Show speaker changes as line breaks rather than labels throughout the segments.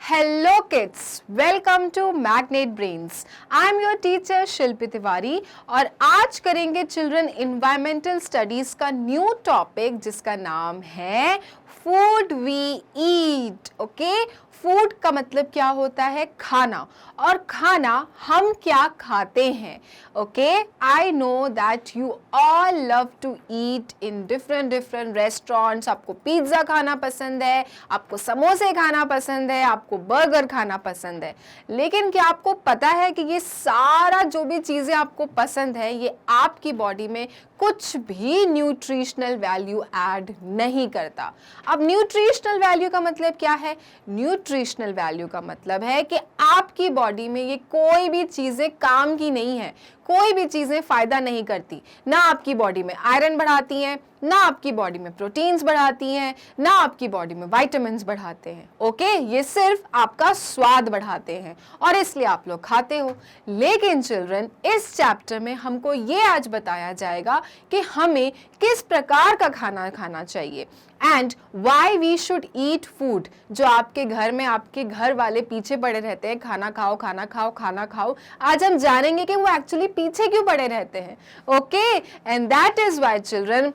Hello kids, welcome to Magnet Brains. I am your teacher शिल्पी तिवारी और आज करेंगे children environmental studies का new topic जिसका नाम है food we eat. Okay, food का मतलब क्या होता है? खाना. और खाना हम क्या खाते हैं? Okay, I know that you all love to eat in different restaurants. आपको पिज्ज़ा खाना पसंद है, आपको समोसे खाना पसंद है, आपको बर्गर खाना पसंद है. लेकिन क्या आपको पता है कि ये सारा जो भी चीज़ें आपको पसंद है ये आपकी बॉडी में कुछ भी न्यूट्रिशनल वैल्यू ऐड नहीं करता. अब न्यूट्रिशनल वैल्यू का मतलब क्या है? न्यूट्रिशनल वैल्यू का मतलब है कि आपकी बॉडी में ये कोई भी चीज़ें काम की नहीं है, कोई भी चीज़ें फ़ायदा नहीं करती. ना आपकी बॉडी में आयरन बढ़ाती हैं, ना आपकी बॉडी में प्रोटीन्स बढ़ाती हैं, ना आपकी बॉडी में विटामिन्स बढ़ाते हैं. ओके, ये सिर्फ आपका स्वाद बढ़ाते हैं और इसलिए आप लोग खाते हो. लेकिन चिल्ड्रन, इस चैप्टर में हमको ये आज बताया जाएगा कि हमें किस प्रकार का खाना खाना चाहिए and why we should eat food. जो आपके घर में आपके घर वाले पीछे पड़े रहते हैं, खाना खाओ खाना खाओ खाना खाओ, आज हम जानेंगे कि वो एक्चुअली पीछे क्यों पड़े रहते हैं. Okay, and that is why children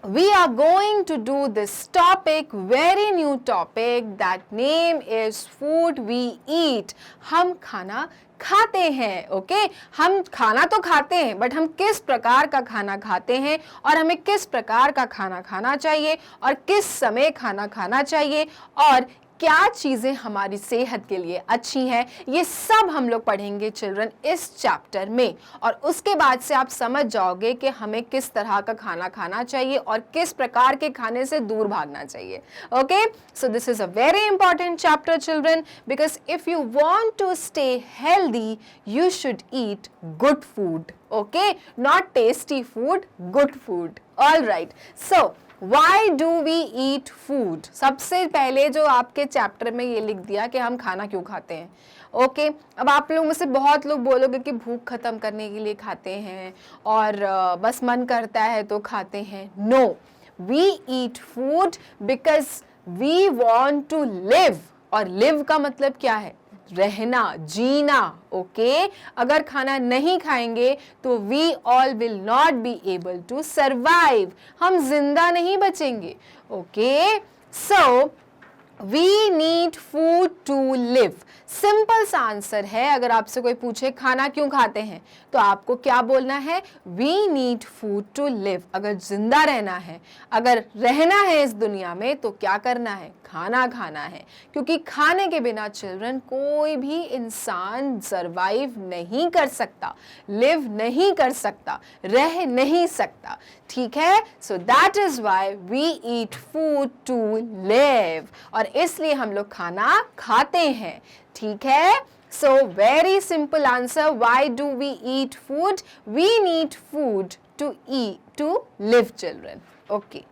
we are going to do this topic, very new topic, that name is food we eat. हम खाना खाते हैं. ओके, हम खाना तो खाते हैं बट हम किस प्रकार का खाना खाते हैं और हमें किस प्रकार का खाना खाना चाहिए और किस समय खाना खाना चाहिए और क्या चीज़ें हमारी सेहत के लिए अच्छी हैं, ये सब हम लोग पढ़ेंगे चिल्ड्रन इस चैप्टर में. और उसके बाद से आप समझ जाओगे कि हमें किस तरह का खाना खाना चाहिए और किस प्रकार के खाने से दूर भागना चाहिए. Okay, so this is a very important chapter children, because if you want to stay healthy you should eat good food. Okay, not tasty food, good food. All right, so Why do we eat food? सबसे पहले जो आपके chapter में ये लिख दिया कि हम खाना क्यों खाते हैं. ओके, अब आप लोग में से बहुत लोग बोलोगे कि भूख खत्म करने के लिए खाते हैं और बस मन करता है तो खाते हैं. No, we eat food because we want to live. और live का मतलब क्या है? रहना, जीना. ओके, अगर खाना नहीं खाएंगे तो we all will not be able to survive. हम जिंदा नहीं बचेंगे. Okay, so we need food to live. Simple सा आंसर है. अगर आपसे कोई पूछे खाना क्यों खाते हैं तो आपको क्या बोलना है? We need food to live. अगर जिंदा रहना है, अगर रहना है इस दुनिया में तो क्या करना है? खाना खाना है. क्योंकि खाने के बिना चिल्ड्रन कोई भी इंसान सर्वाइव नहीं कर सकता, लिव नहीं कर सकता, रह नहीं सकता. ठीक है, so that is why we eat food to live. और इसलिए हम लोग खाना खाते हैं. ठीक है, so very simple answer. Why do we eat food? We need food to eat, to live children. Okay.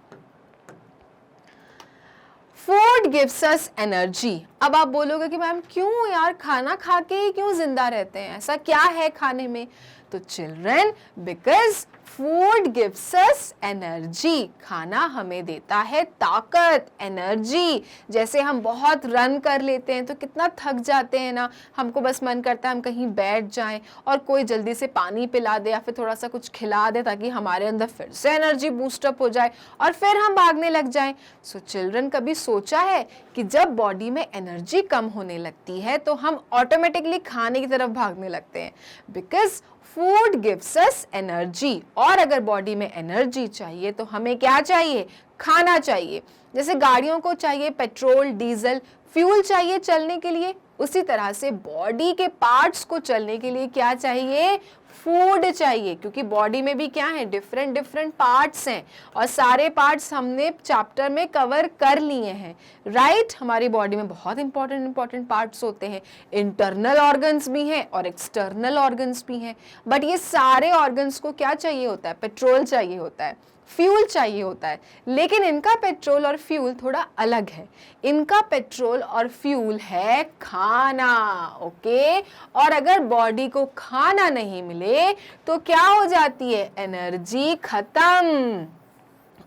Food gives us energy. अब आप बोलोगे कि मैम क्यों यार, खाना खा के ही क्यों जिंदा रहते हैं, ऐसा क्या है खाने में? तो children, because food gives us energy. खाना हमें देता है ताकत, एनर्जी. जैसे हम बहुत रन कर लेते हैं तो कितना थक जाते हैं ना, हमको बस मन करता है हम कहीं बैठ जाएं और कोई जल्दी से पानी पिला दे या फिर थोड़ा सा कुछ खिला दे ताकि हमारे अंदर फिर से एनर्जी बूस्टअप हो जाए और फिर हम भागने लग जाएं. सो चिल्ड्रन, कभी सोचा है कि जब बॉडी में एनर्जी कम होने लगती है तो हम ऑटोमेटिकली खाने की तरफ भागने लगते हैं? Because food gives us energy. और अगर बॉडी में एनर्जी चाहिए तो हमें क्या चाहिए? खाना चाहिए. जैसे गाड़ियों को चाहिए पेट्रोल, डीजल, फ्यूल चाहिए चलने के लिए, उसी तरह से बॉडी के पार्ट्स को चलने के लिए क्या चाहिए? फूड चाहिए. क्योंकि बॉडी में भी क्या है? डिफरेंट पार्ट्स हैं और सारे पार्ट्स हमने चैप्टर में कवर कर लिए हैं. राइट, हमारी बॉडी में बहुत इंपॉर्टेंट पार्ट्स होते हैं. इंटरनल ऑर्गन्स भी हैं और एक्सटर्नल ऑर्गन्स भी हैं. बट ये सारे ऑर्गन्स को क्या चाहिए होता है? पेट्रोल चाहिए होता है, फ्यूल चाहिए होता है. लेकिन इनका पेट्रोल और फ्यूल थोड़ा अलग है. इनका पेट्रोल और फ्यूल है खाना. ओके, और अगर बॉडी को खाना नहीं मिले तो क्या हो जाती है? एनर्जी खत्म.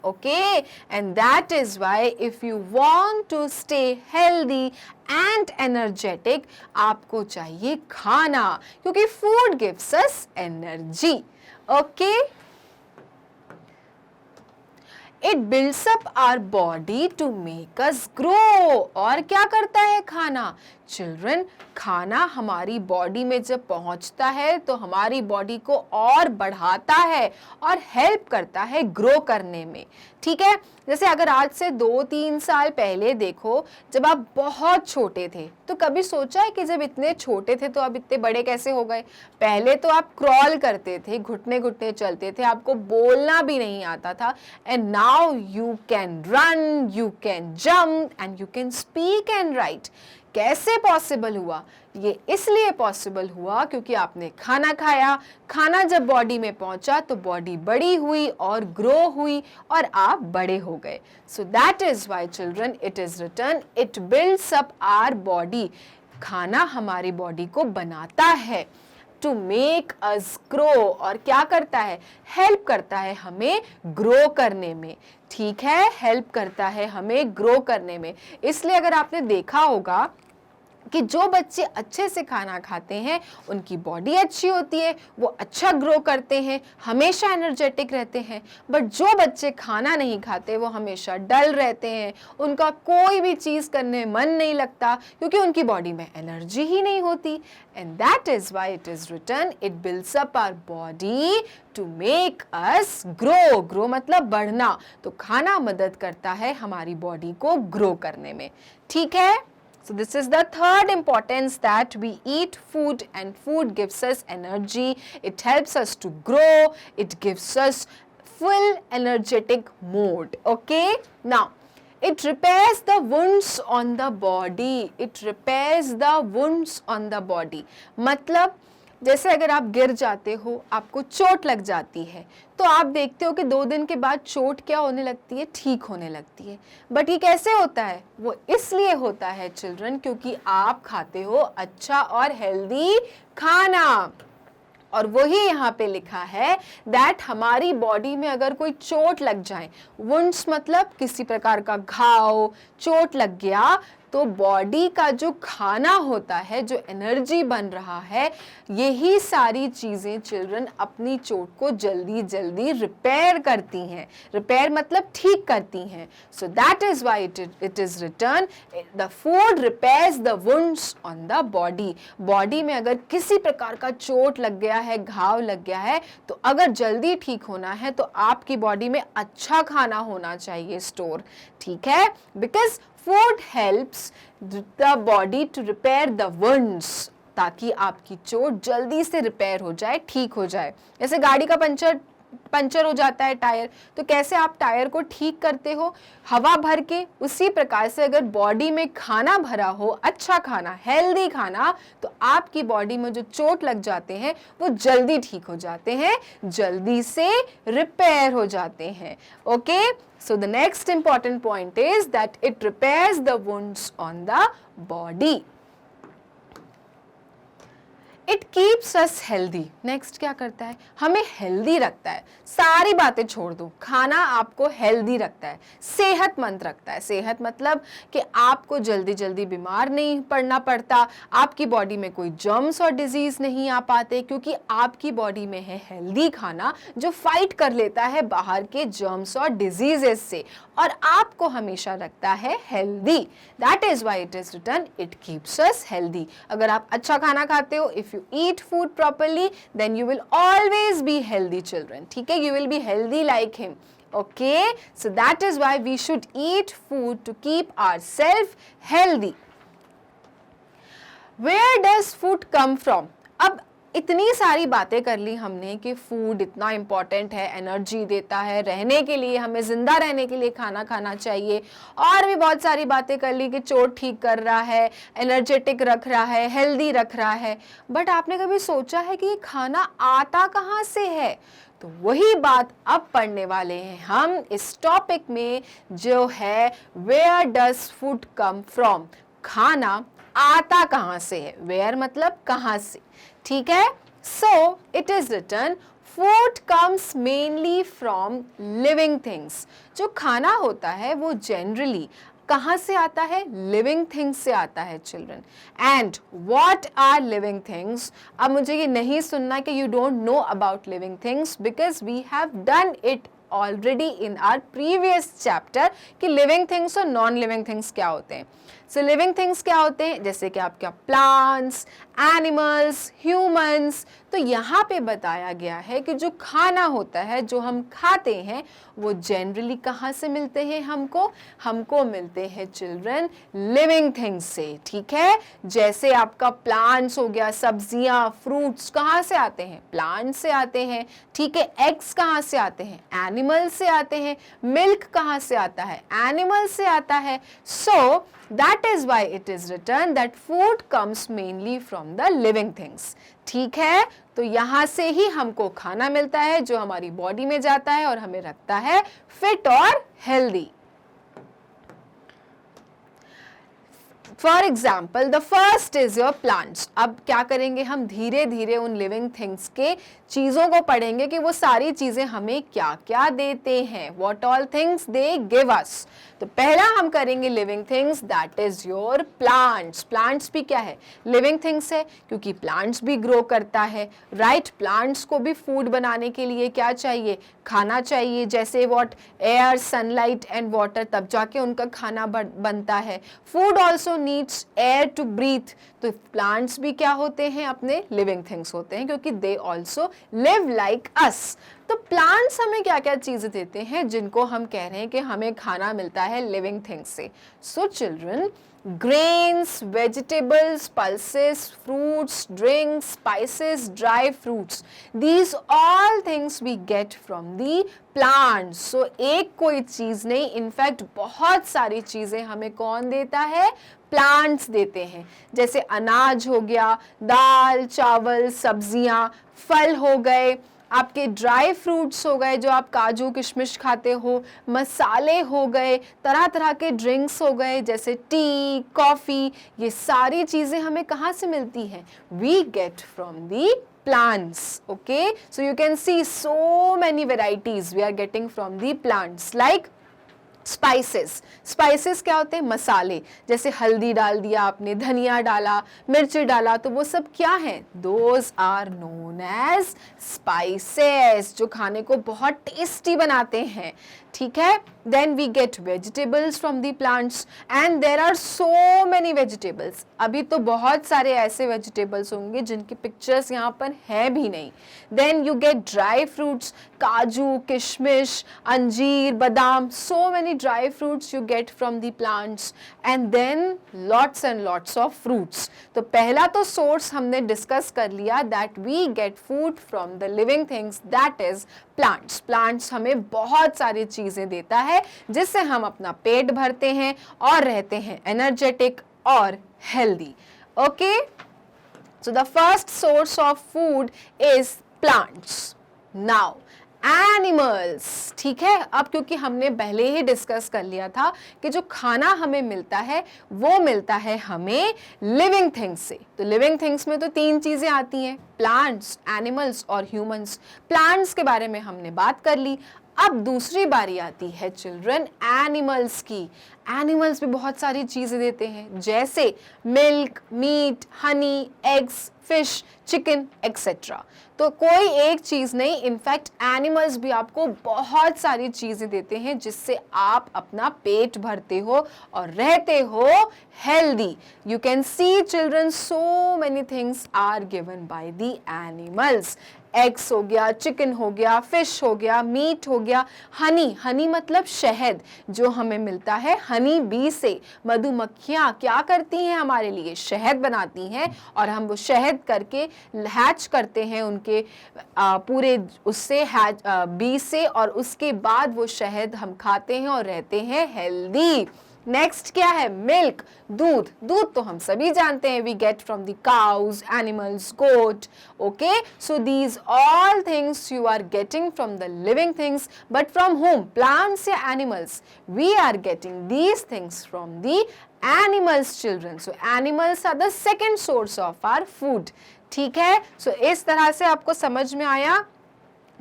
Okay, and that is why if you want to stay healthy and energetic, आपको चाहिए खाना, क्योंकि food gives us energy. Okay, it builds up our body to make us grow. और क्या करता है खाना? चिल्ड्रन, खाना हमारी बॉडी में जब पहुंचता है तो हमारी बॉडी को और बढ़ाता है और हेल्प करता है ग्रो करने में. ठीक है, जैसे अगर आज से 2-3 साल पहले देखो, जब आप बहुत छोटे थे तो कभी सोचा है कि जब इतने छोटे थे तो अब इतने बड़े कैसे हो गए? पहले तो आप क्रॉल करते थे, घुटने घुटने चलते थे, आपको बोलना भी नहीं आता था, and now you can run, you can jump and you can speak and right. कैसे पॉसिबल हुआ? ये इसलिए पॉसिबल हुआ क्योंकि आपने खाना खाया. खाना जब बॉडी में पहुंचा तो बॉडी बड़ी हुई और ग्रो हुई और आप बड़े हो गए. So that is why children it is written, it builds up our body. खाना हमारी बॉडी को बनाता है टू मेक अस ग्रो. और क्या करता है? हेल्प करता है हमें ग्रो करने में. ठीक है, हेल्प करता है हमें ग्रो करने में. इसलिए अगर आपने देखा होगा कि जो बच्चे अच्छे से खाना खाते हैं उनकी बॉडी अच्छी होती है, वो अच्छा ग्रो करते हैं, हमेशा एनर्जेटिक रहते हैं. बट जो बच्चे खाना नहीं खाते वो हमेशा डल रहते हैं, उनका कोई भी चीज़ करने में मन नहीं लगता क्योंकि उनकी बॉडी में एनर्जी ही नहीं होती. And that is why it is written, it builds up our body to make us grow. Grow मतलब बढ़ना. तो खाना मदद करता है हमारी बॉडी को ग्रो करने में. ठीक है, so this is the third importance, that we eat food and food gives us energy. It helps us to grow. It gives us full energetic mode. Okay, now it repairs the wounds on the body. It repairs the wounds on the body. मतलब जैसे अगर आप गिर जाते हो, आपको चोट लग जाती है, तो आप देखते हो कि 2 दिन के बाद चोट क्या होने लगती है? ठीक होने लगती है. बट ये कैसे होता है? वो इसलिए होता है चिल्ड्रन क्योंकि आप खाते हो अच्छा और हेल्दी खाना. और वही यहाँ पे लिखा है दैट हमारी बॉडी में अगर कोई चोट लग जाए, वुंड्स मतलब किसी प्रकार का घाव, चोट लग गया, तो बॉडी का जो खाना होता है, जो एनर्जी बन रहा है, यही सारी चीज़ें चिल्ड्रन अपनी चोट को जल्दी जल्दी रिपेयर करती हैं. रिपेयर मतलब ठीक करती हैं. So that is why it is written, the food repairs the wounds on the body. Body में अगर किसी प्रकार का चोट लग गया है, घाव लग गया है, तो अगर जल्दी ठीक होना है तो आपकी बॉडी में अच्छा खाना होना चाहिए स्टोर. ठीक है, because food helps the body to repair the wounds, ताकि आपकी चोट जल्दी से रिपेयर हो जाए, ठीक हो जाए. जैसे गाड़ी का पंचर हो जाता है टायर, तो कैसे आप टायर को ठीक करते हो? हवा भर के. उसी प्रकार से अगर बॉडी में खाना भरा हो, अच्छा खाना, हेल्दी खाना, तो आपकी बॉडी में जो चोट लग जाते हैं वो जल्दी ठीक हो जाते हैं, जल्दी से रिपेयर हो जाते हैं. Okay, so the next important point is that it repairs the wounds on the body. It keeps us healthy. Next क्या करता है? हमें हेल्दी रखता है. सारी बातें छोड़ दो, खाना आपको हेल्दी रखता है, सेहतमंद रखता है. सेहत मतलब कि आपको जल्दी जल्दी बीमार नहीं पड़ना पड़ता, आपकी बॉडी में कोई जर्म्स और डिजीज नहीं आ पाते, क्योंकि आपकी बॉडी में है हेल्दी खाना जो फाइट कर लेता है बाहर के जर्म्स और डिजीजेस से, और आपको हमेशा रखता है healthy. That is why it is written, it keeps us healthy. अगर आप अच्छा खाना खाते हो, if you eat food properly, then you will always be healthy children. ठीक है, you will be healthy like him. Okay, so that is why we should eat food to keep ourselves healthy. Where does food come from? अब इतनी सारी बातें कर ली हमने कि food इतना इम्पॉर्टेंट है, एनर्जी देता है, रहने के लिए, हमें ज़िंदा रहने के लिए खाना खाना चाहिए, और भी बहुत सारी बातें कर ली कि चोट ठीक कर रहा है, एनर्जेटिक रख रहा है, हेल्दी रख रहा है. बट आपने कभी सोचा है कि ये खाना आता कहाँ से है? तो वही बात अब पढ़ने वाले हैं हम इस टॉपिक में, जो है where does food come from. खाना आता कहाँ से है? वेयर मतलब कहाँ से. ठीक है, so it is written, food comes mainly from living things. जो खाना होता है वो जनरली कहाँ से आता है? लिविंग थिंग्स से आता है children. And what are living things? अब मुझे ये नहीं सुनना कि you don't know about living things, because we have done it already in our previous chapter कि लिविंग थिंग्स और नॉन लिविंग थिंग्स क्या होते हैं। सो लिविंग थिंग्स क्या होते हैं? जैसे कि आपका प्लांट्स, एनिमल्स, ह्यूमंस। तो यहाँ पे बताया गया है कि जो खाना होता है, जो हम खाते हैं, वो जनरली कहाँ से मिलते हैं हमको मिलते हैं चिल्ड्रन लिविंग थिंग्स से। ठीक है, जैसे आपका प्लांट्स हो गया, सब्जियां, फ्रूट्स कहाँ से आते हैं? प्लांट से आते हैं। ठीक है, एग्स कहाँ से आते हैं? एनिमल से आते हैं। मिल्क कहाँ से आता है? एनिमल से आता है। सो that is why it is written that food comes mainly from the living things। ठीक है, तो यहाँ से ही हमको खाना मिलता है जो हमारी बॉडी में जाता है और हमें रखता है फिट और healthy. For example the first is your plants. अब क्या करेंगे हम? धीरे धीरे उन लिविंग थिंग्स के चीजों को पढ़ेंगे कि वो सारी चीजें हमें क्या क्या देते हैं, what all things they give us. तो पहला हम करेंगे living things, that is your plants. Plants भी क्या है? लिविंग थिंग्स है, क्योंकि प्लांट्स भी ग्रो करता है, राइट? प्लांट्स को भी फूड बनाने के लिए क्या चाहिए? खाना चाहिए। जैसे what? Air, sunlight and water, तब जाके उनका खाना बनता है। Food also needs air to breathe. तो प्लांट्स भी क्या होते हैं? अपने लिविंग थिंग्स होते हैं, क्योंकि they also live like us. तो प्लांट्स हमें क्या क्या चीजें देते हैं जिनको हम कह रहे हैं कि हमें खाना मिलता है लिविंग थिंग्स से? So children, grains, vegetables, pulses, fruits, drinks, spices, dry fruits, these all things we get from the plants। so एक कोई चीज नहीं, इनफैक्ट बहुत सारी चीजें हमें कौन देता है? प्लांट्स देते हैं। जैसे अनाज हो गया, दाल, चावल, सब्जियां, फल हो गए, आपके ड्राई फ्रूट्स हो गए जो आप काजू किशमिश खाते हो, मसाले हो गए, तरह तरह के ड्रिंक्स हो गए जैसे टी, कॉफ़ी। ये सारी चीज़ें हमें कहाँ से मिलती हैं? We get from the plants। okay, so you can see so many varieties we are getting from the plants। like spices. Spices क्या होते हैं? मसाले। जैसे हल्दी डाल दिया आपने, धनिया डाला, मिर्ची डाला, तो वो सब क्या है? Those are known as spices, जो खाने को बहुत टेस्टी बनाते हैं। ठीक है, then we get vegetables from the plants and there are so many vegetables. अभी तो बहुत सारे ऐसे वेजिटेबल्स होंगे जिनकी पिक्चर्स यहाँ पर है भी नहीं। Then you get dry fruits, काजू, किशमिश, अंजीर, बादाम, so many dry fruits you get from the plants and then lots and lots of fruits। तो पहला तो सोर्स हमने डिस्कस कर लिया, that we get food from the living things, that is plants। Plants हमें बहुत सारी चीजें देता है जिससे हम अपना पेट भरते हैं और रहते हैं एनर्जेटिक और healthy. Okay, so the first source of food is plants। now animals. ठीक है, अब क्योंकि हमने पहले ही डिस्कस कर लिया था कि जो खाना हमें मिलता है वो मिलता है हमें लिविंग थिंग्स से। तो लिविंग थिंग्स में तो तीन चीजें आती हैं, प्लांट्स, एनिमल्स और ह्यूमंस। प्लांट्स के बारे में हमने बात कर ली। अब दूसरी बारी आती है चिल्ड्रन एनिमल्स की। एनिमल्स भी बहुत सारी चीजें देते हैं, जैसे milk, meat, honey, eggs, fish, chicken etcetera. तो कोई एक चीज नहीं, इनफैक्ट एनिमल्स भी आपको बहुत सारी चीजें देते हैं जिससे आप अपना पेट भरते हो और रहते हो healthy. You can see children, so many things are given by the animals. Eggs हो गया, चिकन हो गया, फिश हो गया, मीट हो गया, हनी। हनी मतलब शहद, जो हमें मिलता है हनी बी से। मधुमक्खियाँ क्या करती हैं? हमारे लिए शहद बनाती हैं और हम वो शहद करके हैच करते हैं उनके पूरे उससे हैच बी से, और उसके बाद वो शहद हम खाते हैं और रहते हैं हेल्दी। नेक्स्ट क्या है? मिल्क, दूध। दूध तो हम सभी जानते हैं, we get from the cows, animals, goat. Okay, so these all things you are getting from the living things, but from home? Plants या animals? We are getting these things from the animals children. So animals are the second source of our food. ठीक है, सो इस तरह से आपको समझ में आया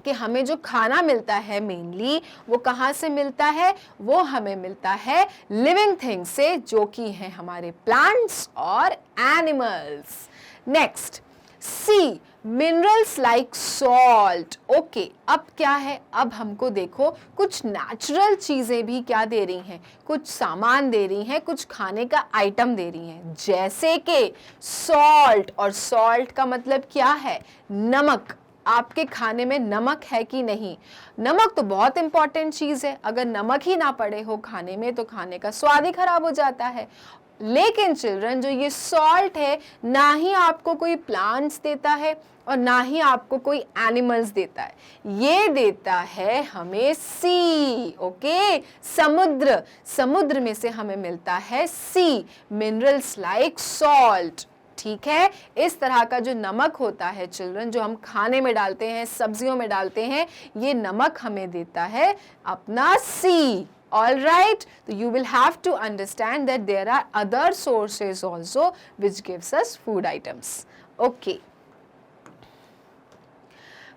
कि हमें जो खाना मिलता है मेनली वो कहाँ से मिलता है, वो हमें मिलता है लिविंग थिंग्स से, जो कि हैं हमारे प्लांट्स और एनिमल्स। नेक्स्ट, सी, मिनरल्स लाइक सॉल्ट। ओके, अब क्या है, अब हमको देखो कुछ नेचुरल चीजें भी क्या दे रही हैं, कुछ सामान दे रही हैं, कुछ खाने का आइटम दे रही हैं, जैसे कि सॉल्ट। और सॉल्ट का मतलब क्या है, नमक। आपके खाने में नमक है कि नहीं, नमक तो बहुत इंपॉर्टेंट चीज है, अगर नमक ही ना पड़े हो खाने में तो खाने का स्वाद ही खराब हो जाता है। लेकिन चिल्ड्रन, जो ये सॉल्ट है ना ही आपको कोई प्लांट्स देता है और ना ही आपको कोई एनिमल्स देता है, ये देता है हमें सी। ओके, समुद्र, समुद्र में से हमें मिलता है सी, मिनरल्स लाइक सॉल्ट। ठीक है, इस तरह का जो नमक होता है चिल्ड्रन, जो हम खाने में डालते हैं, सब्जियों में डालते हैं, ये नमक हमें देता है अपना सी। All right, so you will have to understand that there are other sources also which gives us food items. Okay.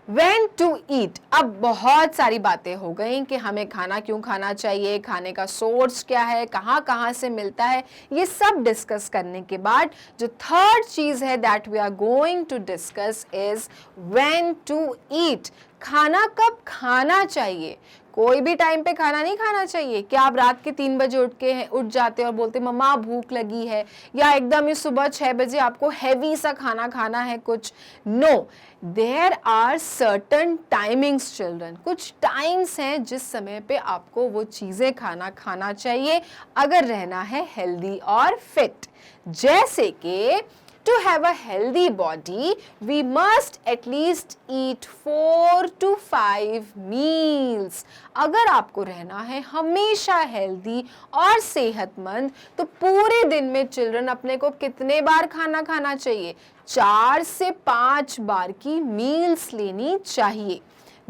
When to eat, अब बहुत सारी बातें हो गई कि हमें खाना क्यों खाना चाहिए, खाने का सोर्स क्या है, कहाँ कहाँ से मिलता है, ये सब डिस्कस करने के बाद जो थर्ड चीज़ है that we are going to discuss is when to eat, खाना कब खाना चाहिए। कोई भी टाइम पे खाना नहीं खाना चाहिए। क्या आप रात के 3 बजे उठ जाते और बोलते मम्मा भूख लगी है, या एकदम ही सुबह 6 बजे आपको हैवी सा खाना खाना है कुछ। No, there are certain timings children, कुछ टाइम्स हैं जिस समय पे आपको वो चीज़ें खाना चाहिए अगर रहना है हेल्दी और फिट। जैसे कि to have a healthy body, we must at least eat 4 to 5 meals. अगर आपको रहना है हमेशा हेल्दी और सेहतमंद, तो पूरे दिन में चिल्ड्रन अपने को कितने बार खाना खाना चाहिए, 4 से 5 बार की मील्स लेनी चाहिए,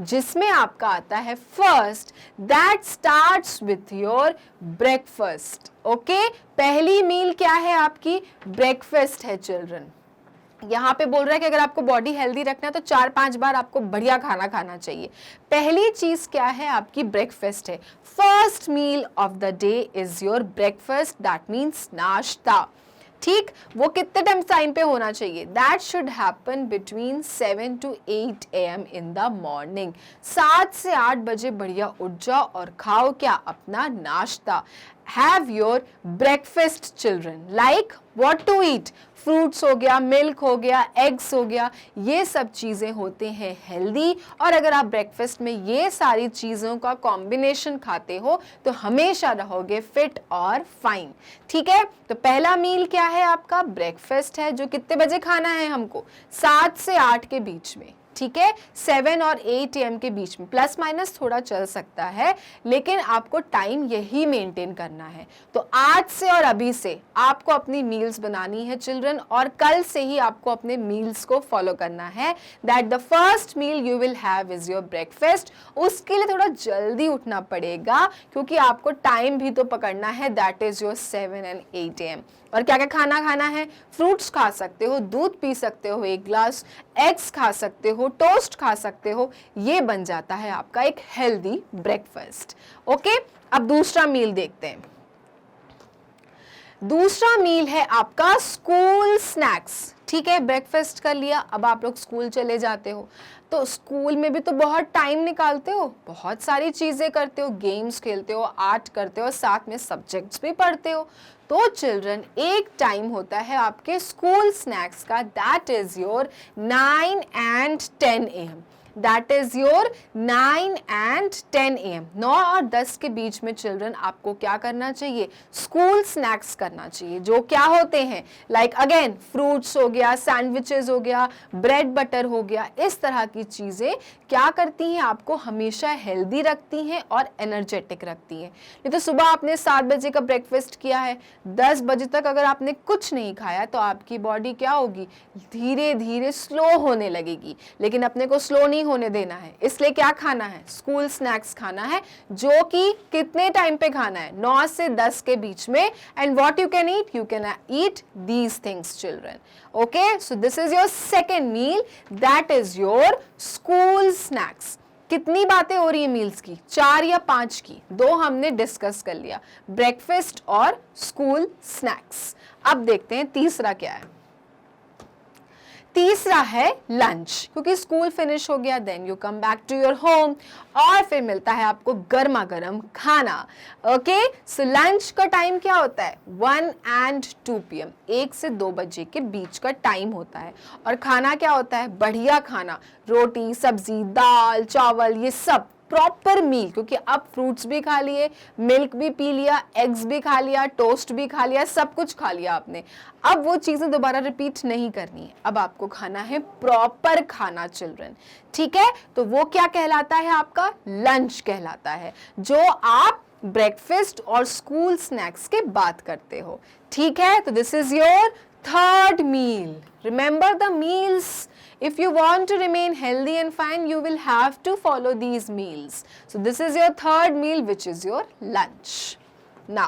जिसमें आपका आता है first, that starts with your breakfast. Okay, पहली मील क्या है आपकी, ब्रेकफास्ट है चिल्ड्रन। यहाँ पे बोल रहा है कि अगर आपको बॉडी हेल्दी रखना है तो 4-5 बार आपको बढ़िया खाना खाना चाहिए। पहली चीज क्या है आपकी, ब्रेकफास्ट है। First meal of the day is your breakfast, that means नाश्ता। ठीक, वो कितने टाइम पे होना चाहिए, that should happen between 7 to 8 AM in the morning. 7 से 8 बजे बढ़िया उठ जाओ और खाओ क्या, अपना नाश्ता। Have your breakfast children, like what to eat, fruits हो गया, मिल्क हो गया, एग्स हो गया, ये सब चीज़ें होते हैं हेल्दी। और अगर आप ब्रेकफास्ट में ये सारी चीज़ों का कॉम्बिनेशन खाते हो तो हमेशा रहोगे फिट और फाइन। ठीक है, तो पहला मील क्या है आपका, ब्रेकफास्ट है, जो कितने बजे खाना है हमको, 7 से 8 के बीच में। ठीक है, 7 और 8 AM के बीच में, प्लस माइनस थोड़ा चल सकता है, लेकिन आपको टाइम यही मेंटेन करना है। तो आज से और अभी से आपको अपनी मील्स बनानी है चिल्ड्रन, और कल से ही आपको अपने मील्स को फॉलो करना है, that the first meal you will have is your breakfast. उसके लिए थोड़ा जल्दी उठना पड़ेगा क्योंकि आपको टाइम भी तो पकड़ना है, that is your 7 and 8 AM। और क्या क्या खाना है, फ्रूट्स खा सकते हो, दूध पी सकते हो 1 ग्लास, एग्स खा सकते हो, टोस्ट खा सकते हो, ये बन जाता है आपका एक हेल्दी ब्रेकफास्ट। ओके, अब दूसरा मील देखते हैं। दूसरा मील है आपका स्कूल स्नैक्स। ठीक है, ब्रेकफास्ट कर लिया, अब आप लोग स्कूल चले जाते हो, तो स्कूल में भी तो बहुत टाइम निकालते हो, बहुत सारी चीज़ें करते हो, गेम्स खेलते हो, आर्ट करते हो, साथ में सब्जेक्ट्स भी पढ़ते हो। तो चिल्ड्रन, एक टाइम होता है आपके स्कूल स्नैक्स का, that is your 9 and 10 AM। That is your 9 and 10 AM। 9 और 10 के बीच में चिल्ड्रन आपको क्या करना चाहिए, स्कूल स्नैक्स करना चाहिए, जो क्या होते हैं, लाइक अगेन फ्रूट्स हो गया, सैंडविचेस हो गया, ब्रेड बटर हो गया, इस तरह की चीज़ें क्या करती हैं, आपको हमेशा हेल्दी रखती हैं और एनर्जेटिक रखती हैं। नहीं तो सुबह आपने 7 बजे का ब्रेकफास्ट किया है, 10 बजे तक अगर आपने कुछ नहीं खाया तो आपकी बॉडी क्या होगी, धीरे धीरे स्लो होने लगेगी। लेकिन अपने को स्लो नहीं होने देना है, इसलिए क्या खाना है, स्कूल स्नैक्स खाना है, जो कि कितने टाइम पे खाना है, 9 से 10 के बीच में। And what you can eat, you can eat these things children. Okay, so this is your second meal, that is your school snacks. कितनी बातें हो रही है मील्स की, 4 या 5 की, 2 हमने डिस्कस कर लिया, ब्रेकफास्ट और स्कूल स्नैक्स। अब देखते हैं तीसरा क्या है। तीसरा है लंच, क्योंकि स्कूल फिनिश हो गया, then you come back to your home और फिर मिलता है आपको गर्मा गर्म खाना। ओके, सो लंच का टाइम क्या होता है, 1 and 2 PM, 1 से 2 बजे के बीच का टाइम होता है। और खाना क्या होता है, बढ़िया खाना, रोटी सब्जी दाल चावल, ये सब प्रॉपर मील, क्योंकि अब फ्रूट्स भी खा लिए, मिल्क भी पी लिया, एग्स भी खा लिया, टोस्ट भी खा लिया, सब कुछ खा लिया आपने। अब वो चीजें दोबारा रिपीट नहीं करनी है, अब आपको खाना है प्रॉपर खाना चिल्ड्रन, ठीक है। तो वो क्या कहलाता है, आपका लंच कहलाता है, जो आप ब्रेकफास्ट और स्कूल स्नैक्स के बाद करते हो, ठीक है। तो this is your third meal. Remember the meals. If you want to remain healthy and fine, you will have to follow these meals. So this is your third meal, which is your lunch. Now,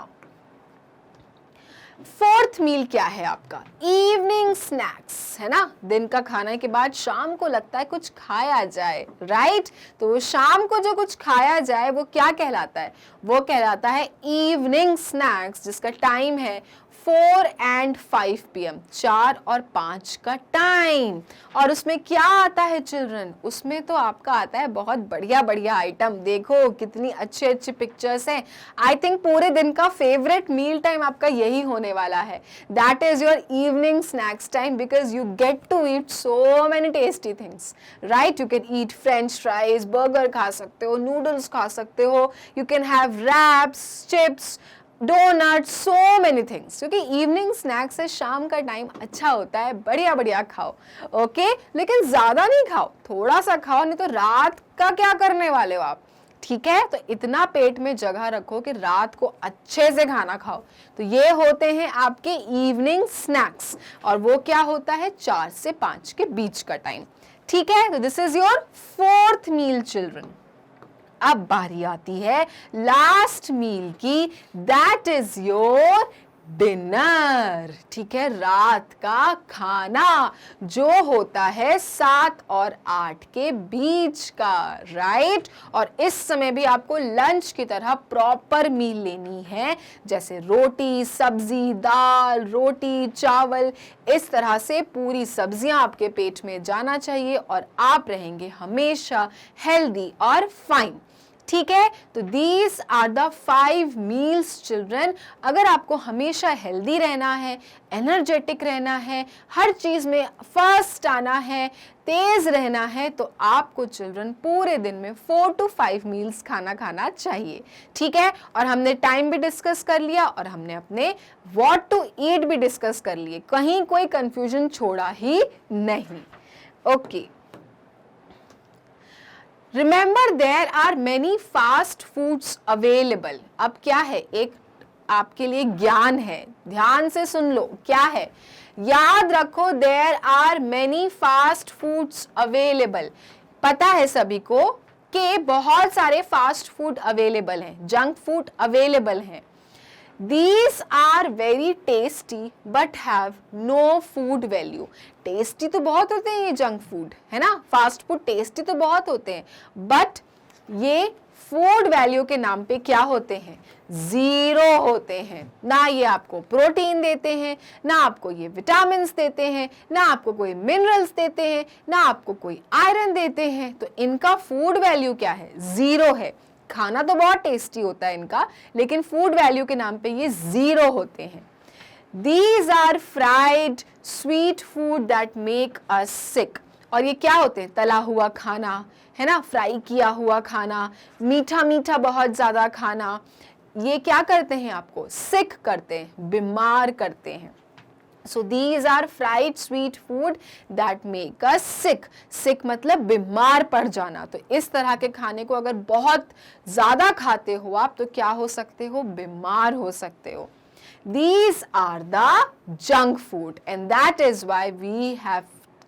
fourth meal क्या है आपका, evening snacks, है ना। दिन का खाने के बाद शाम को लगता है कुछ खाया जाए, राइट। तो शाम को जो कुछ खाया जाए वो क्या कहलाता है, वो कहलाता है evening snacks, जिसका टाइम है 4 and 5 PM, 4 और 5 का टाइम। और उसमें क्या आता है चिल्ड्रन, उसमें तो आपका आता है बहुत बढ़िया बढ़िया आइटम। देखो कितनी अच्छी अच्छी पिक्चर्स हैं। आई थिंक पूरे दिन का फेवरेट मील टाइम आपका यही होने वाला है। That is your evening snacks time, because you get to eat so many tasty things, right. You can eat french fries, burger खा सकते हो, नूडल्स खा सकते हो, you can have wraps, chips, donut, so many things. क्योंकि evening snacks से शाम का टाइम अच्छा होता है, बढ़िया बढ़िया खाओ, ओके। लेकिन ज्यादा नहीं खाओ, थोड़ा सा खाओ, नहीं तो रात का क्या करने वाले हो आप, ठीक है। तो इतना पेट में जगह रखो कि रात को अच्छे से खाना खाओ। तो ये होते हैं आपके इवनिंग स्नैक्स, और वो क्या होता है 4 से 5 के बीच का टाइम, ठीक है। तो this is your fourth meal children. अब बारी आती है लास्ट मील की, दैट इज योर डिनर, ठीक है। रात का खाना जो होता है 7 और 8 के बीच का, राइट। और इस समय भी आपको लंच की तरह प्रॉपर मील लेनी है, जैसे रोटी सब्जी दाल, रोटी चावल, इस तरह से पूरी सब्जियां आपके पेट में जाना चाहिए और आप रहेंगे हमेशा हेल्दी और फाइन, ठीक है। तो these are the 5 meals children. अगर आपको हमेशा हेल्दी रहना है, एनर्जेटिक रहना है, हर चीज में फर्स्ट आना है, तेज रहना है, तो आपको चिल्ड्रन पूरे दिन में 4 to 5 मील्स खाना खाना चाहिए, ठीक है। और हमने टाइम भी डिस्कस कर लिया और हमने अपने व्हाट टू ईट भी डिस्कस कर लिए, कहीं कोई कंफ्यूजन छोड़ा ही नहीं, okay. Remember there are many fast foods available. अब क्या है, एक आपके लिए ज्ञान है, ध्यान से सुन लो, क्या है, याद रखो, there are many fast foods available. पता है सभी को कि बहुत सारे फास्ट फूड अवेलेबल हैं, जंक फूड अवेलेबल हैं। These are very tasty but have no food value. Tasty तो बहुत होते हैं ये जंक फूड, है ना, फास्ट फूड टेस्टी तो बहुत होते हैं, बट ये फूड वैल्यू के नाम पे क्या होते हैं, 0 होते हैं। ना ये आपको प्रोटीन देते हैं, ना आपको ये विटामिन देते हैं, ना आपको कोई मिनरल्स देते हैं, ना आपको कोई आयरन देते हैं। तो इनका फूड वैल्यू क्या है, 0 है। खाना तो बहुत टेस्टी होता है इनका, लेकिन फूड वैल्यू के नाम पे ये 0 होते हैं। These are fried sweet food that make us sick. और ये क्या होते हैं, तला हुआ खाना, है ना, फ्राई किया हुआ खाना, मीठा मीठा बहुत ज्यादा खाना, ये क्या करते हैं, आपको सिक करते हैं, बीमार करते हैं। So these are fried sweet food that make us sick. Sick मतलब बीमार पड़ जाना। तो इस तरह के खाने को अगर बहुत ज्यादा खाते हो आप, तो क्या हो सकते हो, बीमार हो सकते हो। These are the junk food and that is why we have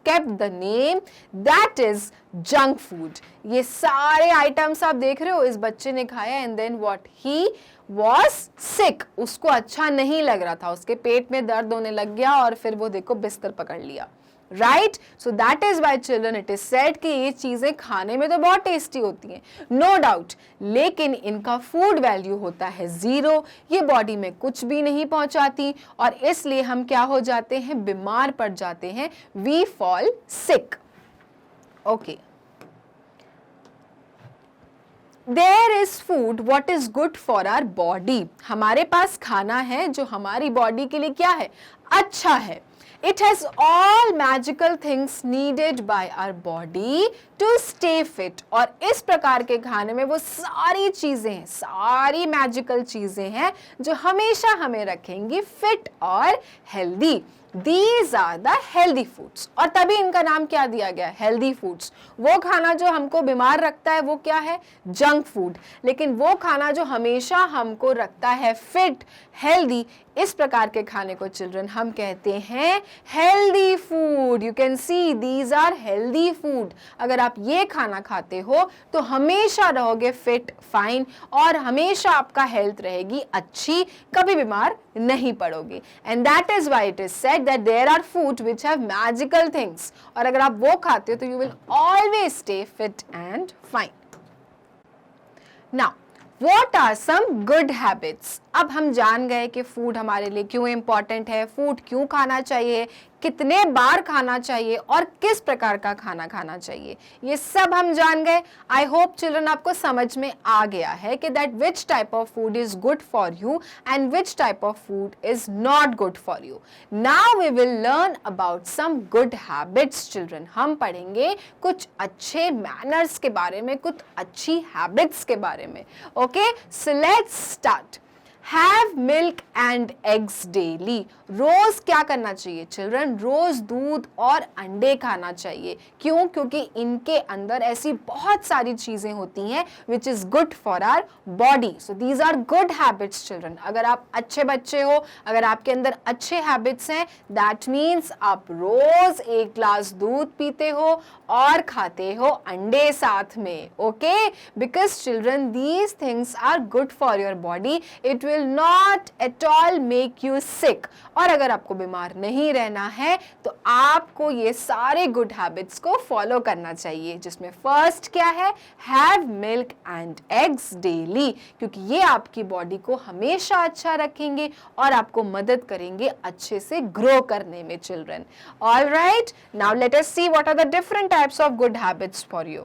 kept the name that is junk food. ये सारे आइटम्स आप देख रहे हो, इस बच्चे ने खाया and then what he was sick, उसको अच्छा नहीं लग रहा था, उसके पेट में दर्द होने लग गया और फिर वो देखो बिस्तर पकड़ लिया, right. So that is why children it is said कि ये चीजें खाने में तो बहुत टेस्टी होती हैं, नो डाउट, लेकिन इनका फूड वैल्यू होता है 0, ये बॉडी में कुछ भी नहीं पहुंचाती और इसलिए हम क्या हो जाते हैं, बीमार पड़ जाते हैं, we fall sick. Okay, there is food what is good for our body, हमारे पास खाना है जो हमारी बॉडी के लिए क्या है, अच्छा है। It has all magical things needed by our body to stay fit, और इस प्रकार के खाने में वो सारी चीजें हैं, सारी मैजिकल चीजें हैं जो हमेशा हमें रखेंगी फिट और healthy. These are the healthy foods, और तभी इनका नाम क्या दिया गया, हेल्दी फूड्स। वो खाना जो हमको बीमार रखता है वो क्या है, जंक फूड, लेकिन वो खाना जो हमेशा हमको रखता है फिट, हेल्दी, इस प्रकार के खाने को चिल्ड्रन हम कहते हैं healthy food. You can see these are healthy food. अगर आप ये खाना खाते हो तो हमेशा रहोगे फिट, फाइन, और हमेशा आपका हेल्थ रहेगी अच्छी, कभी बीमार नहीं पड़ोगे। And that is why it is said that there are food which have magical things, और अगर आप वो खाते हो तो you will always stay fit and fine. Now What are some good habits? अब हम जान गए कि फूड हमारे लिए क्यों इम्पॉर्टेंट है, फूड क्यों खाना चाहिए, कितने बार खाना चाहिए और किस प्रकार का खाना खाना चाहिए, ये सब हम जान गए। आई होप चिल्ड्रन आपको समझ में आ गया है कि that which type of food is good for you and which type of food is not good for you. Now we will learn about some good habits children. हम पढ़ेंगे कुछ अच्छे मैनर्स के बारे में, कुछ अच्छी हैबिट्स के बारे में। Okay, so let's start. Have milk and eggs daily. रोज क्या करना चाहिए चिल्ड्रन, रोज दूध और अंडे खाना चाहिए। क्यों? क्योंकि इनके अंदर ऐसी बहुत सारी चीजें होती हैं which is good for our body. So these are good habits children. अगर आप अच्छे बच्चे हो, अगर आपके अंदर अच्छे हैबिट्स हैं, दैट मीन्स आप रोज 1 ग्लास दूध पीते हो और खाते हो अंडे साथ में। Okay, because children these things are good for your body, it will not at all make you sick। और अगर आपको बीमार नहीं रहना है तो आपको ये सारे गुड हैबिट्स को फॉलो करना चाहिए, जिसमें फर्स्ट क्या है, have milk and eggs daily, क्योंकि ये आपकी बॉडी को हमेशा अच्छा रखेंगे और आपको मदद करेंगे अच्छे से ग्रो करने में children. All right, now let us see what are the different types of good habits for you.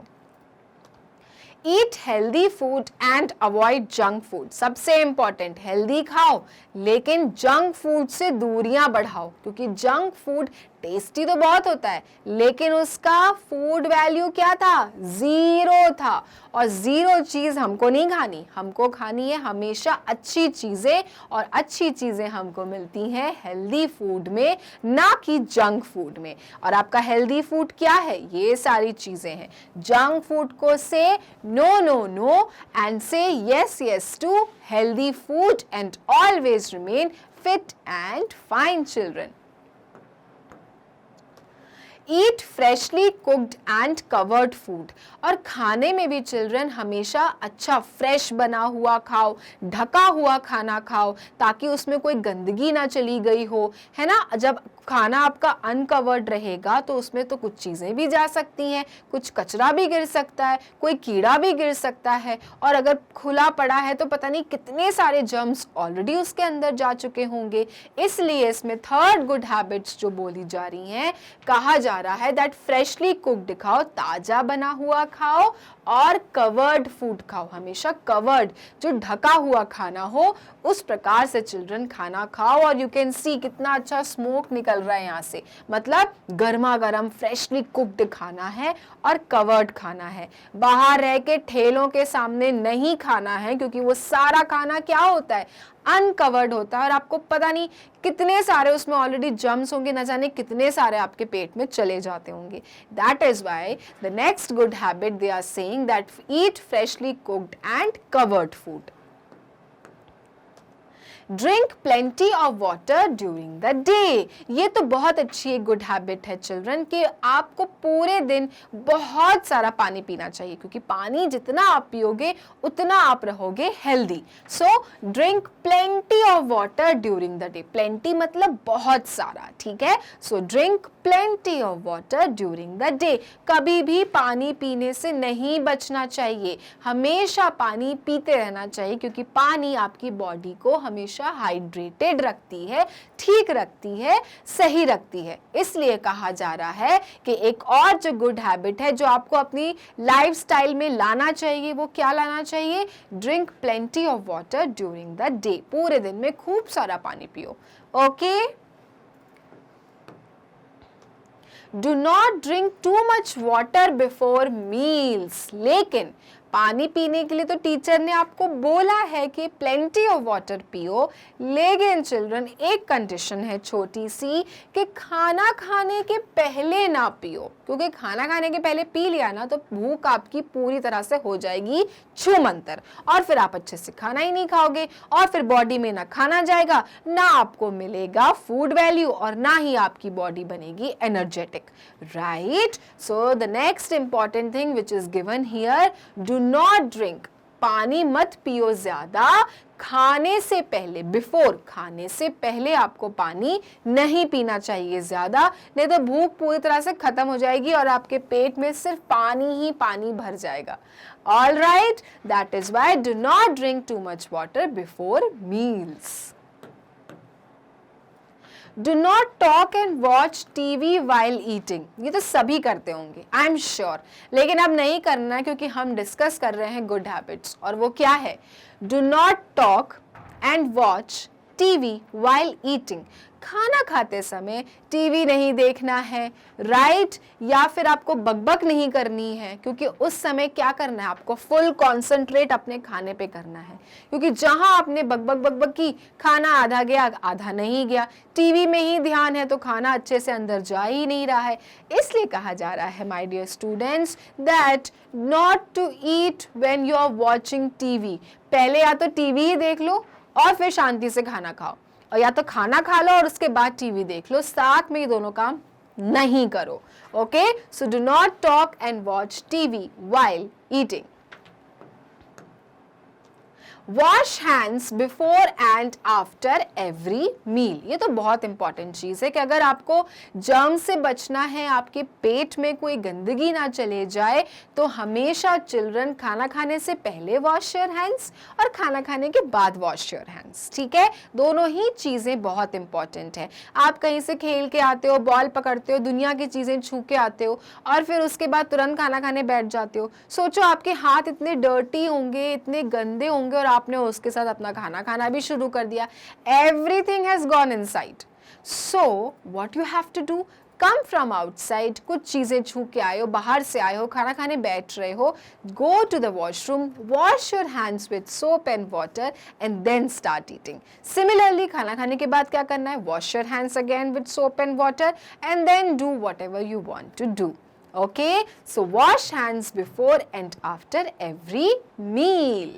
Eat healthy food and avoid junk food. सबसे इंपॉर्टेंट, हेल्दी खाओ लेकिन जंक फूड से दूरियां बढ़ाओ, क्योंकि जंक फूड टेस्टी तो बहुत होता है लेकिन उसका फूड वैल्यू क्या था, 0 था। और 0 चीज हमको नहीं खानी, हमको खानी है हमेशा अच्छी चीजें, और अच्छी चीजें हमको मिलती हैं हेल्दी फूड में, ना कि जंक फूड में। और आपका हेल्दी फूड क्या है, ये सारी चीजें हैं। जंक फूड को से नो नो नो एंड से yes yes to healthy food and always remain fit and fine children। Eat freshly cooked and covered food. और खाने में भी चिल्ड्रन हमेशा अच्छा फ्रेश बना हुआ खाओ, ढका हुआ खाना खाओ, ताकि उसमें कोई गंदगी ना चली गई हो, है ना। जब खाना आपका अनकवर्ड रहेगा तो उसमें तो कुछ चीज़ें भी जा सकती हैं, कुछ कचरा भी गिर सकता है, कोई कीड़ा भी गिर सकता है, और अगर खुला पड़ा है तो पता नहीं कितने सारे जर्म्स ऑलरेडी उसके अंदर जा चुके होंगे। इसलिए इसमें थर्ड गुड हैबिट्स जो बोली जा रही हैं, कहा जा रहा है दैट फ्रेशली कुक्ड खाओ, ताजा बना हुआ खाओ, और कवर्ड फूड खाओ, हमेशा कवर्ड जो ढका हुआ खाना हो उस प्रकार से चिल्ड्रन खाना खाओ। और यू कैन सी कितना अच्छा स्मोक निकल रहा है यहाँ से, मतलब गर्मा गर्म फ्रेशली कुक्ड खाना है और कवर्ड खाना है। बाहर रह के ठेलों के सामने नहीं खाना है, क्योंकि वो सारा खाना क्या होता है, अनकवर्ड होता है, और आपको पता नहीं कितने सारे उसमें ऑलरेडी जर्म्स होंगे, न जाने कितने सारे आपके पेट में चले जाते होंगे। That is why the next good habit they are saying that eat freshly cooked and covered food. Drink plenty of water during the day. ये तो बहुत अच्छी एक गुड हैबिट है चिल्ड्रन कि आपको पूरे दिन बहुत सारा पानी पीना चाहिए, क्योंकि पानी जितना आप पियोगे उतना आप रहोगे healthy. So drink plenty of water during the day. Plenty मतलब बहुत सारा, ठीक है। So drink plenty of water during the day. कभी भी पानी पीने से नहीं बचना चाहिए, हमेशा पानी पीते रहना चाहिए, क्योंकि पानी आपकी बॉडी को हमेशा हाइड्रेटेड रखती है, ठीक रखती है, सही रखती है। इसलिए कहा जा रहा है कि एक और जो गुड हैबिट है जो आपको अपनी लाइफस्टाइल में लाना चाहिए, वो क्या लाना चाहिए? Drink plenty of water during the day. पूरे दिन में खूब सारा पानी पियो। Okay, do not drink too much water before meals. लेकिन पानी पीने के लिए तो टीचर ने आपको बोला है कि प्लेंटी ऑफ वाटर पियो, लेकिन चिल्ड्रन एक कंडीशन है छोटी सी कि खाना खाने के पहले ना पियो, क्योंकि खाना खाने के पहले पी लिया ना तो भूख आपकी पूरी तरह से हो जाएगी छूमंतर, और फिर आप अच्छे से खाना ही नहीं खाओगे, और फिर बॉडी में ना खाना जाएगा, ना आपको मिलेगा फूड वैल्यू, और ना ही आपकी बॉडी बनेगी energetic, right. So the next important thing which is given here, do not drink, पानी मत पियो ज्यादा खाने से पहले, बिफोर, खाने से पहले आपको पानी नहीं पीना चाहिए ज्यादा, नहीं तो भूख पूरी तरह से खत्म हो जाएगी और आपके पेट में सिर्फ पानी ही पानी भर जाएगा। All right, that is Y do not drink too much water before meals. Do not talk and watch TV while eating. ये तो सभी करते होंगे, आई एम श्योर, लेकिन अब नहीं करना, क्योंकि हम डिस्कस कर रहे हैं गुड हैबिट्स, और वो क्या है? Do not talk and watch TV while eating. खाना खाते समय टीवी नहीं देखना है, राइट, या फिर आपको बकबक नहीं करनी है, क्योंकि उस समय क्या करना है? आपको फुल कॉन्सेंट्रेट अपने खाने पे करना है, क्योंकि जहां आपने बकबक बकबक की, खाना आधा गया आधा नहीं गया, टीवी में ही ध्यान है तो खाना अच्छे से अंदर जा ही नहीं रहा है। इसलिए कहा जा रहा है my dear students that not to eat when you are watching TV. पहले या तो टीवी ही देख लो और फिर शांति से खाना खाओ, और या तो खाना खा लो और उसके बाद टीवी देख लो, साथ में ये दोनों काम नहीं करो। Okay, so do not talk and watch TV while eating. Wash hands before and after every meal. ये तो बहुत इंपॉर्टेंट चीज है कि अगर आपको जर्म से बचना है, आपके पेट में कोई गंदगी ना चले जाए, तो हमेशा चिल्ड्रन खाना खाने से पहले वॉश योर हैंड्स और खाना खाने के बाद वॉश योर हैंड्स, ठीक है। दोनों ही चीजें बहुत इंपॉर्टेंट है। आप कहीं से खेल के आते हो, बॉल पकड़ते हो, दुनिया की चीजें छू के आते हो, और फिर उसके बाद तुरंत खाना खाने बैठ जाते हो। सोचो आपके हाथ इतने डर्टी होंगे, इतने गंदे होंगे, और आपने उसके साथ अपना खाना खाना भी शुरू कर दिया। Everything has gone inside. So what you have to do, come from outside, कुछ चीजें छू के आए हो, बाहर से आए हो, खाना खाने बैठ रहे हो, go to the washroom, wash your hands with soap and water and then start eating. Similarly खाना खाने के बाद क्या करना है? Wash your hands again with soap and water and then do whatever you want to do. Okay, so wash hands before and after every meal.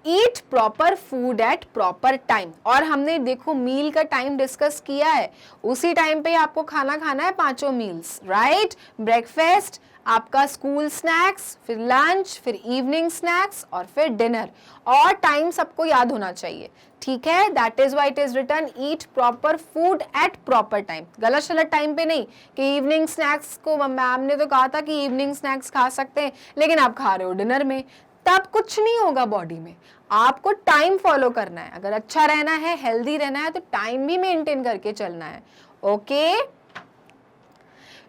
Eat proper food at proper time. और हमने देखो मील का time discuss किया है, उसी time पे आपको खाना खाना है, पांचों मील्स, राइट। ब्रेकफास्ट, आपका स्कूल स्नैक्स, फिर लंच, फिर इवनिंग स्नैक्स, और फिर डिनर। और टाइम सबको याद होना चाहिए, ठीक है। That is why it is written eat proper food at proper time. गलत शलत टाइम पे नहीं कि इवनिंग स्नैक्स को, मैम ने तो कहा था कि इवनिंग स्नैक्स खा सकते हैं, लेकिन आप खा रहे हो डिनर में, तब कुछ नहीं होगा बॉडी में। आपको टाइम फॉलो करना है, अगर अच्छा रहना है, हेल्दी रहना है, तो टाइम भी मेंटेन करके चलना है। Okay,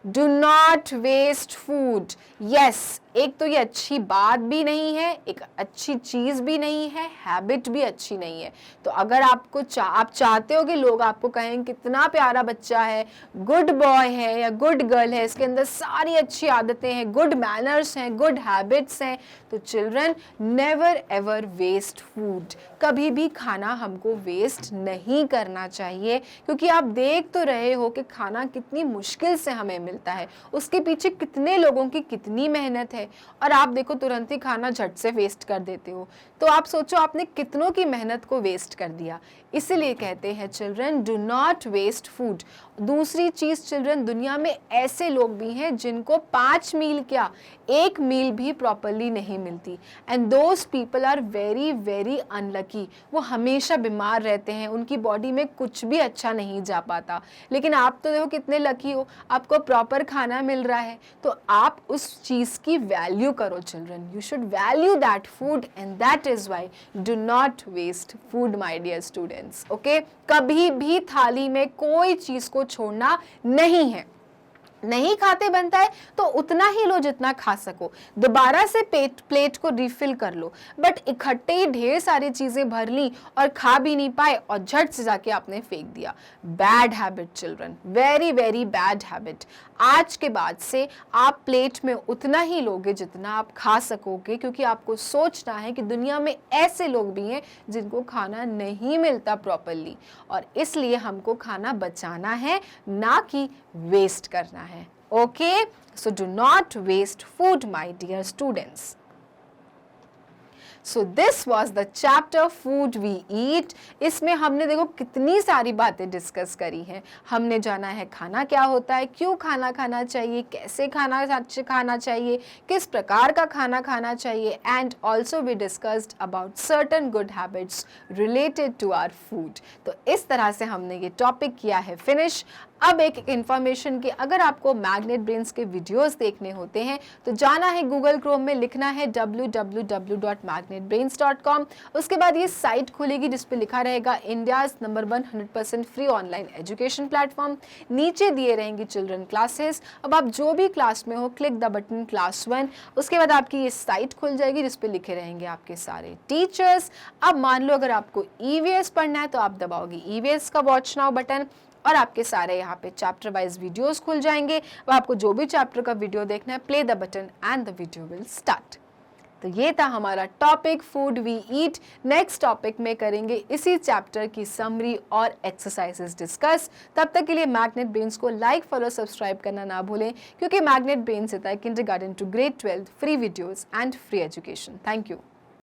do not waste food. Yes, एक तो ये अच्छी बात भी नहीं है, एक अच्छी चीज भी नहीं है, हैबिट भी अच्छी नहीं है। तो अगर आपको आप चाहते हो कि लोग आपको कहें कितना प्यारा बच्चा है, गुड बॉय है या गुड गर्ल है, इसके अंदर सारी अच्छी आदतें हैं, गुड मैनर्स हैं, गुड हैबिट्स हैं, तो children never ever waste food. कभी भी खाना हमको वेस्ट नहीं करना चाहिए, क्योंकि आप देख तो रहे हो कि खाना कितनी मुश्किल से हमें मिलता है, उसके पीछे कितने लोगों की कितनी मेहनत है, और आप देखो तुरंत ही खाना झट से वेस्ट कर देते हो। तो आप सोचो आपने कितनों की मेहनत को वेस्ट कर दिया। इसीलिए कहते हैं children, do not waste food. दूसरी चीज़ चिल्ड्रन, दुनिया में ऐसे लोग भी हैं जिनको 5 मील क्या, 1 मील भी प्रॉपरली नहीं मिलती, and those people are very very unlucky. वो हमेशा बीमार रहते हैं, उनकी बॉडी में कुछ भी अच्छा नहीं जा पाता। लेकिन आप तो देखो कितने लकी हो, आपको प्रॉपर खाना मिल रहा है। तो आप उस चीज़ की वैल्यू करो children, you should value that food, and that is why do not waste food my dear students. Okay, कभी भी थाली में कोई चीज़ को छोड़ना नहीं है। नहीं खाते बनता है तो उतना ही लो जितना खा सको, दोबारा से प्लेट को रिफिल कर लो। बट इकट्ठे ही ढेर सारी चीज़ें भर ली और खा भी नहीं पाए और झट से जाके आपने फेंक दिया। Bad habit children, very very bad habit. आज के बाद से आप प्लेट में उतना ही लोगे जितना आप खा सकोगे, क्योंकि आपको सोचना है कि दुनिया में ऐसे लोग भी हैं जिनको खाना नहीं मिलता प्रॉपरली, और इसलिए हमको खाना बचाना है, ना कि वेस्ट करना है। Okay, so do not waste food my dear students. So this was the chapter food we eat. इसमें हमने देखो कितनी सारी बातें डिस्कस करी हैं। हमने जाना है खाना क्या होता है, क्यों खाना खाना चाहिए, कैसे खाना चाहिए, किस प्रकार का खाना खाना चाहिए, and also we discussed about certain good habits related to our food. तो इस तरह से हमने ये टॉपिक किया है फिनिश। अब एक इन्फॉर्मेशन कि अगर आपको मैग्नेट ब्रेन्स के वीडियोस देखने होते हैं तो जाना है गूगल क्रोम में, लिखना है www.magnetbrains.com। उसके बाद ये साइट खुलेगी जिस पे लिखा रहेगा India's number 1 100% free online education platform. नीचे दिए रहेंगी चिल्ड्रन क्लासेस। अब आप जो भी क्लास में हो, क्लिक द बटन क्लास 1। उसके बाद आपकी ये साइट खुल जाएगी जिस पे लिखे रहेंगे आपके सारे टीचर्स। अब मान लो अगर आपको EVS पढ़ना है तो आप दबाओगे EVS का वॉच नाउ बटन, और आपके सारे यहाँ पे चैप्टर वाइज वीडियोस खुल जाएंगे। अब आपको जो भी चैप्टर का वीडियो देखना है, play the button and the video will start. तो ये था हमारा topic food we eat. Next topic में करेंगे इसी चैप्टर की समरी और एक्सरसाइजेस डिस्कस। तब तक के लिए मैग्नेट ब्रेन्स को लाइक, फॉलो, सब्सक्राइब करना ना भूलें, क्योंकि मैग्नेट ब्रेन्स देता है kindergarten to grade 12 free videos and free education. Thank you.